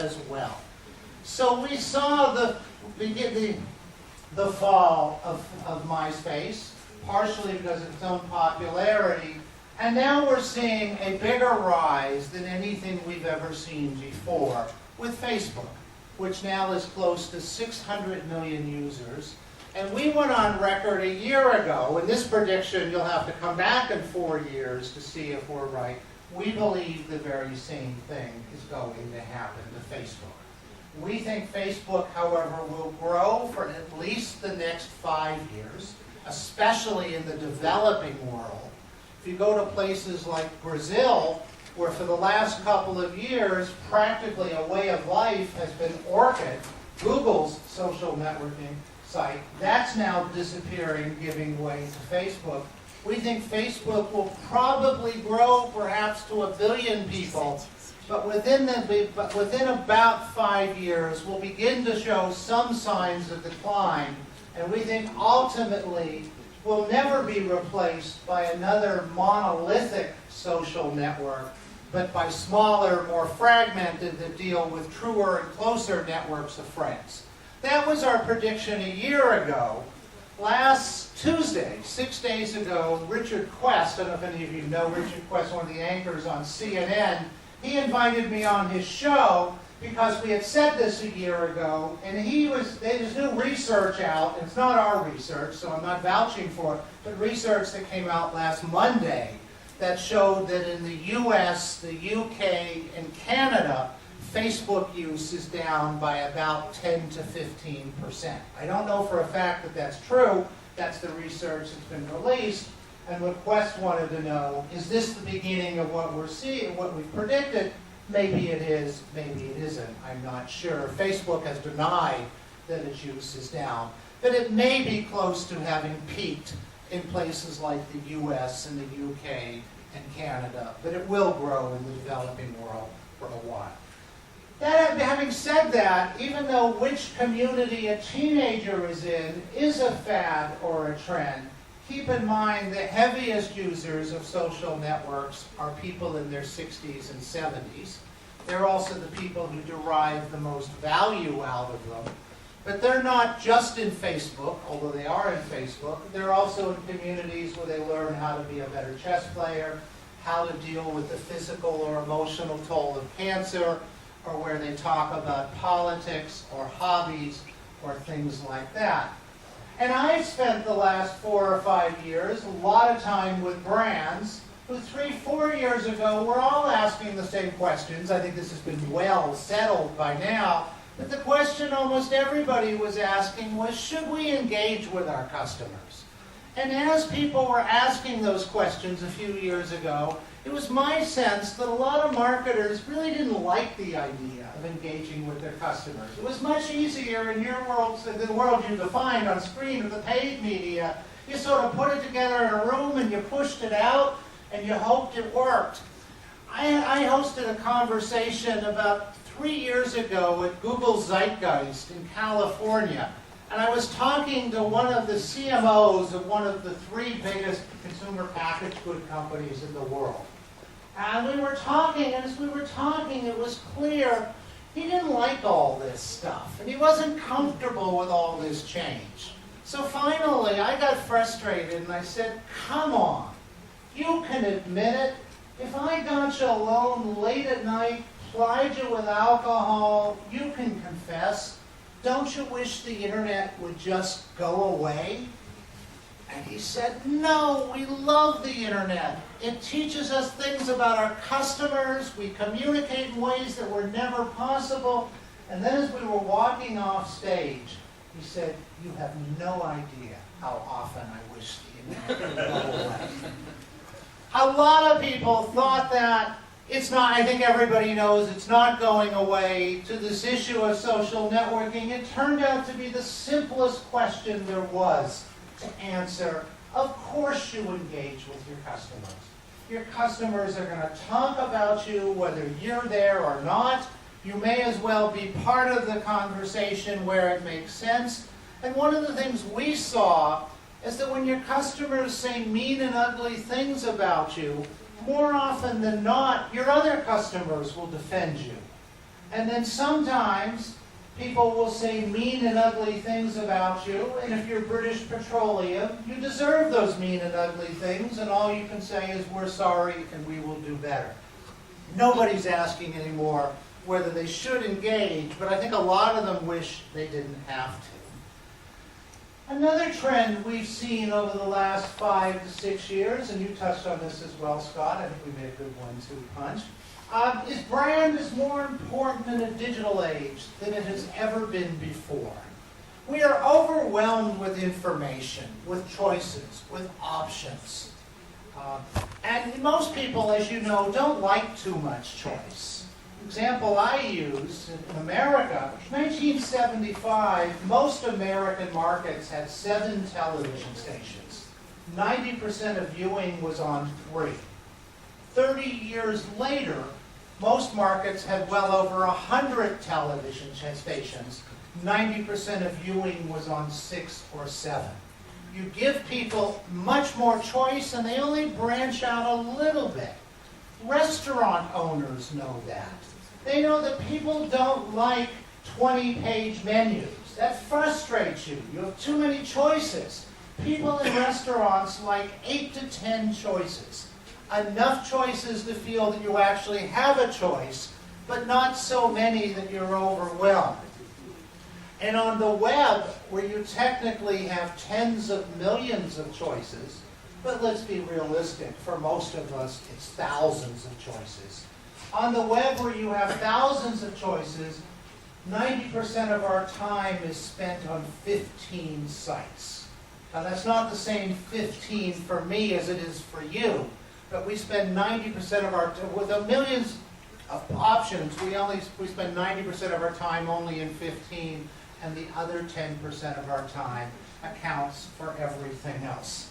as well. So we saw the fall of MySpace, partially because of its own popularity, and now we're seeing a bigger rise than anything we've ever seen before with Facebook, which now is close to 600 million users. And we went on record a year ago, and this prediction, you'll have to come back in 4 years to see if we're right. We believe the very same thing is going to happen to Facebook. We think Facebook, however, will grow for at least the next 5 years, especially in the developing world. If you go to places like Brazil, where for the last couple of years, practically a way of life has been Orchid, Google's social networking site, that's now disappearing, giving way to Facebook. We think Facebook will probably grow perhaps to 1 billion people, but within about 5 years, we'll begin to show some signs of decline, and we think ultimately will never be replaced by another monolithic social network, but by smaller, more fragmented that deal with truer and closer networks of friends. That was our prediction a year ago. Last Tuesday, 6 days ago, Richard Quest, I don't know if any of you know Richard Quest, one of the anchors on CNN, he invited me on his show because we had said this a year ago, and there's new research out, and it's not our research, so I'm not vouching for it, but research that came out last Monday that showed that in the US, the UK, and Canada, Facebook use is down by about 10 to 15%. I don't know for a fact that that's true. That's the research that's been released. And what Quest wanted to know, is this the beginning of what we're seeing, what we've predicted? Maybe it is, maybe it isn't. I'm not sure. Facebook has denied that its use is down. But it may be close to having peaked in places like the US and the UK and Canada. But it will grow in the developing world for a while. Having said that, even though which community a teenager is in is a fad or a trend, keep in mind the heaviest users of social networks are people in their 60s and 70s. They're also the people who derive the most value out of them. But they're not just in Facebook, although they are in Facebook. They're also in communities where they learn how to be a better chess player, how to deal with the physical or emotional toll of cancer, or where they talk about politics or hobbies or things like that. And I've spent the last 4 or 5 years a lot of time with brands who 3, 4 years ago were all asking the same questions. I think this has been well settled by now. But the question almost everybody was asking was, should we engage with our customers? And as people were asking those questions a few years ago, it was my sense that a lot of marketers really didn't like the idea of engaging with their customers. It was much easier in your world, the world you defined on screen of the paid media. You sort of put it together in a room and you pushed it out and you hoped it worked. I hosted a conversation about 3 years ago at Google Zeitgeist in California. And I was talking to one of the CMOs of one of the 3 biggest consumer packaged good companies in the world. And we were talking, and as we were talking, it was clear he didn't like all this stuff. And he wasn't comfortable with all this change. So finally, I got frustrated, and I said, come on. You can admit it. If I got you alone late at night, plied you with alcohol, you can confess. Don't you wish the internet would just go away? And he said, no, we love the internet. It teaches us things about our customers. We communicate in ways that were never possible. And then as we were walking off stage, he said, you have no idea how often I wish the internet would go away. A lot of people thought that. It's not, I think everybody knows it's not going away. To this issue of social networking, it turned out to be the simplest question there was to answer. Of course you engage with your customers. Your customers are going to talk about you whether you're there or not. You may as well be part of the conversation where it makes sense. And one of the things we saw is that when your customers say mean and ugly things about you, more often than not, your other customers will defend you. And then sometimes people will say mean and ugly things about you, and if you're British Petroleum, you deserve those mean and ugly things, and all you can say is, we're sorry and we will do better. Nobody's asking anymore whether they should engage, but I think a lot of them wish they didn't have to. Another trend we've seen over the last 5 to 6 years, and you touched on this as well, Scott, I think we made a good 1-2 punch, is brand is more important in a digital age than it has ever been before. We are overwhelmed with information, with choices, with options. And most people, as you know, don't like too much choice. Example I use in America, 1975, most American markets had 7 television stations. 90% of viewing was on 3. 30 years later, most markets had well over 100 television stations. 90% of viewing was on 6 or 7. You give people much more choice and they only branch out a little bit. Restaurant owners know that. They know that people don't like 20-page menus. That frustrates you. You have too many choices. People in restaurants like 8 to 10 choices. Enough choices to feel that you actually have a choice, but not so many that you're overwhelmed. And on the web, where you technically have tens of millions of choices, but let's be realistic, for most of us, it's thousands of choices. On the web, where you have thousands of choices, 90% of our time is spent on 15 sites. Now, that's not the same 15 for me as it is for you, but we spend 90% of our, with the millions of options, we spend 90% of our time only in 15, and the other 10% of our time accounts for everything else.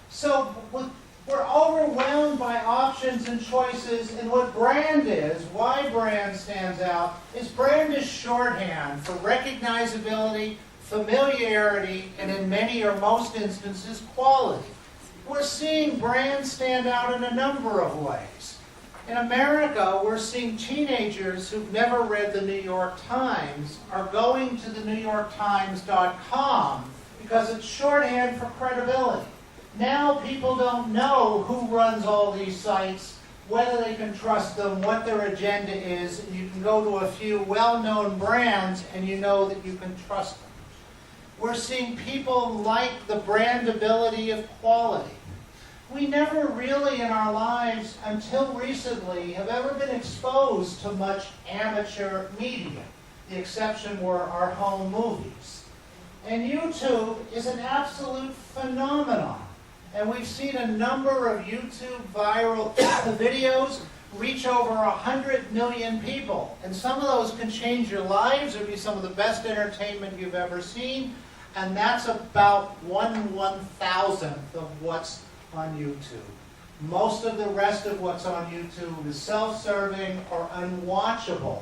So we're overwhelmed by options and choices, and what brand is, why brand stands out, is brand is shorthand for recognizability, familiarity, and in many or most instances, quality. We're seeing brands stand out in a number of ways. In America, we're seeing teenagers who've never read the New York Times are going to the NewYorkTimes.com because it's shorthand for credibility. Now people don't know who runs all these sites, whether they can trust them, what their agenda is, and you can go to a few well-known brands and you know that you can trust them. We're seeing people like the brandability of quality. We never really in our lives, until recently, have ever been exposed to much amateur media. The exception were our home movies. And YouTube is an absolute phenomenon. And we've seen a number of YouTube viral videos reach over 100 million people. And some of those can change your lives or be some of the best entertainment you've ever seen. And that's about 1/1000th of what's on YouTube. Most of the rest of what's on YouTube is self-serving or unwatchable.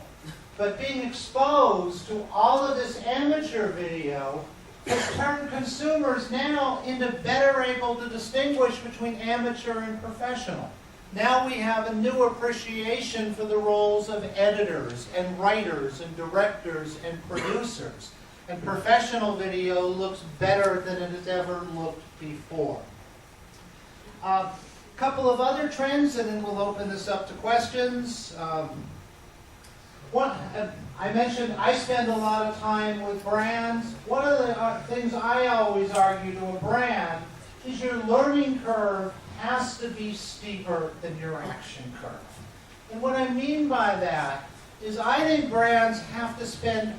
But being exposed to all of this amateur video has turned consumers now into better able to distinguish between amateur and professional. Now we have a new appreciation for the roles of editors and writers and directors and producers. And professional video looks better than it has ever looked before. A couple of other trends, and then we'll open this up to questions. I mentioned I spend a lot of time with brands. One of the things I always argue to a brand is your learning curve has to be steeper than your action curve. And what I mean by that is I think brands have to spend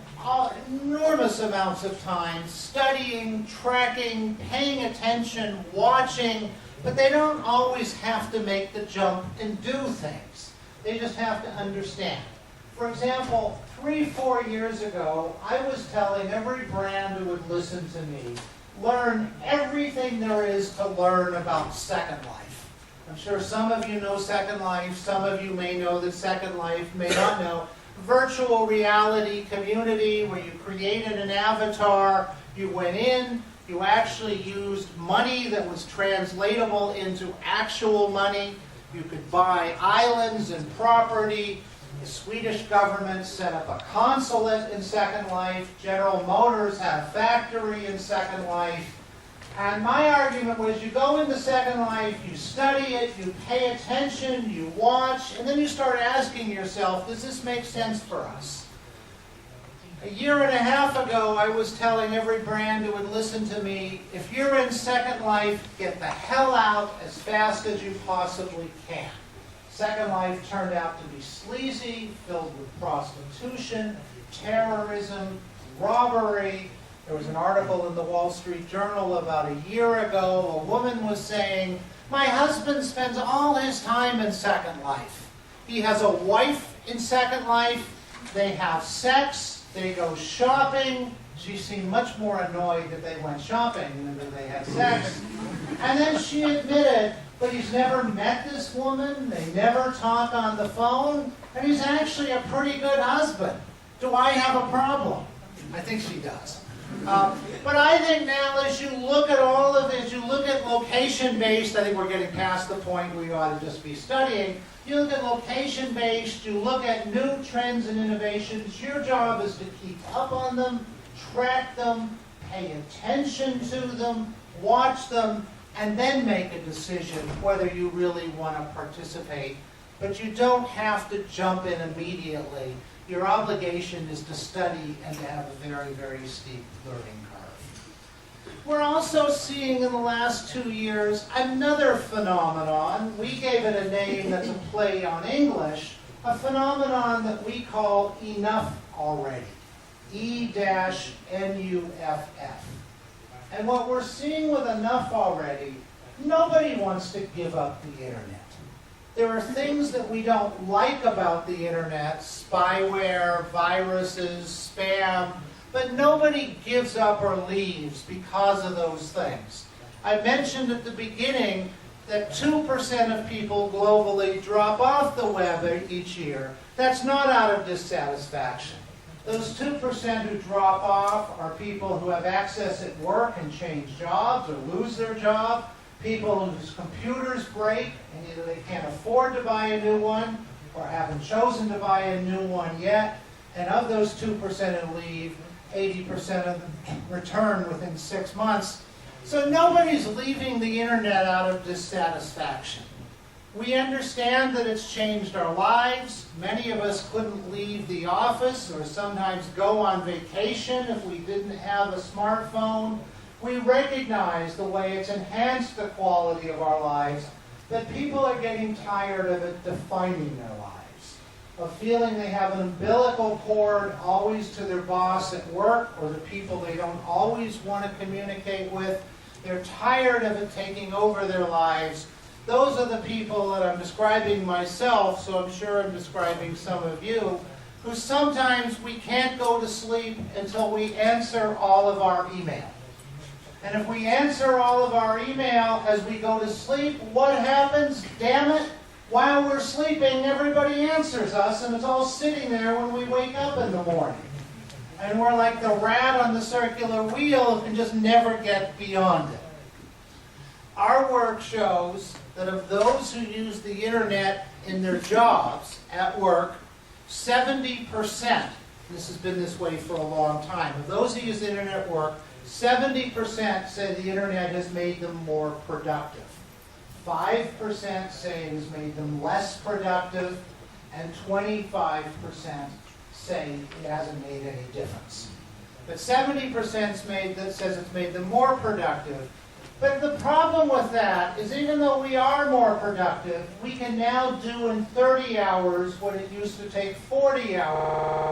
enormous amounts of time studying, tracking, paying attention, watching, but they don't always have to make the jump and do things. They just have to understand. For example, 3-4 years ago, I was telling every brand who would listen to me, learn everything there is to learn about Second Life. I'm sure some of you know Second Life, some of you may know that Second Life, may not know. Virtual reality community where you created an avatar, you went in, you actually used money that was translatable into actual money. You could buy islands and property. The Swedish government set up a consulate in Second Life. General Motors had a factory in Second Life. And my argument was you go into Second Life, you study it, you pay attention, you watch, and then you start asking yourself, does this make sense for us? A year and a half ago, I was telling every brand who would listen to me, if you're in Second Life, get the hell out as fast as you possibly can. Second Life turned out to be sleazy, filled with prostitution, terrorism, robbery. There was an article in the Wall Street Journal about a year ago. A woman was saying, my husband spends all his time in Second Life. He has a wife in Second Life. They have sex. They go shopping. She seemed much more annoyed that they went shopping than that they had sex. And then she admitted, but he's never met this woman. They never talk on the phone. And he's actually a pretty good husband. Do I have a problem? I think she does. But I think now as you look at all of this, you look at location-based, I think we're getting past the point where you ought to just be studying. You look at location-based, you look at new trends and innovations. Your job is to keep up on them, track them, pay attention to them, watch them, and then make a decision whether you really want to participate. But you don't have to jump in immediately. Your obligation is to study and to have a very, very steep learning curve. We're also seeing in the last 2 years another phenomenon. We gave it a name that's a play on English, a phenomenon that we call enough already. E-N-U-F-F. And what we're seeing with enough already, nobody wants to give up the internet. There are things that we don't like about the internet, spyware, viruses, spam, but nobody gives up or leaves because of those things. I mentioned at the beginning that 2% of people globally drop off the web each year. That's not out of dissatisfaction. Those 2% who drop off are people who have access at work and change jobs or lose their job, people whose computers break and either they can't afford to buy a new one or haven't chosen to buy a new one yet. And of those 2% who leave, 80% of them return within 6 months. So nobody's leaving the internet out of dissatisfaction. We understand that it's changed our lives. Many of us couldn't leave the office or sometimes go on vacation if we didn't have a smartphone. We recognize the way it's enhanced the quality of our lives, that people are getting tired of it defining their lives, of feeling they have an umbilical cord always to their boss at work or the people they don't always want to communicate with. They're tired of it taking over their lives. Those are the people that I'm describing myself, so I'm sure I'm describing some of you, who sometimes we can't go to sleep until we answer all of our email. And if we answer all of our email as we go to sleep, what happens? Damn it, while we're sleeping, everybody answers us, and it's all sitting there when we wake up in the morning. And we're like the rat on the circular wheel who can just never get beyond it. Our work shows that of those who use the internet in their jobs at work, 70%, this has been this way for a long time, of those who use the internet at work, 70% say the internet has made them more productive. 5% say it has made them less productive, and 25% say it hasn't made any difference. But 70% says it's made them more productive. But the problem with that is even though we are more productive, we can now do in 30 hours what it used to take 40 hours.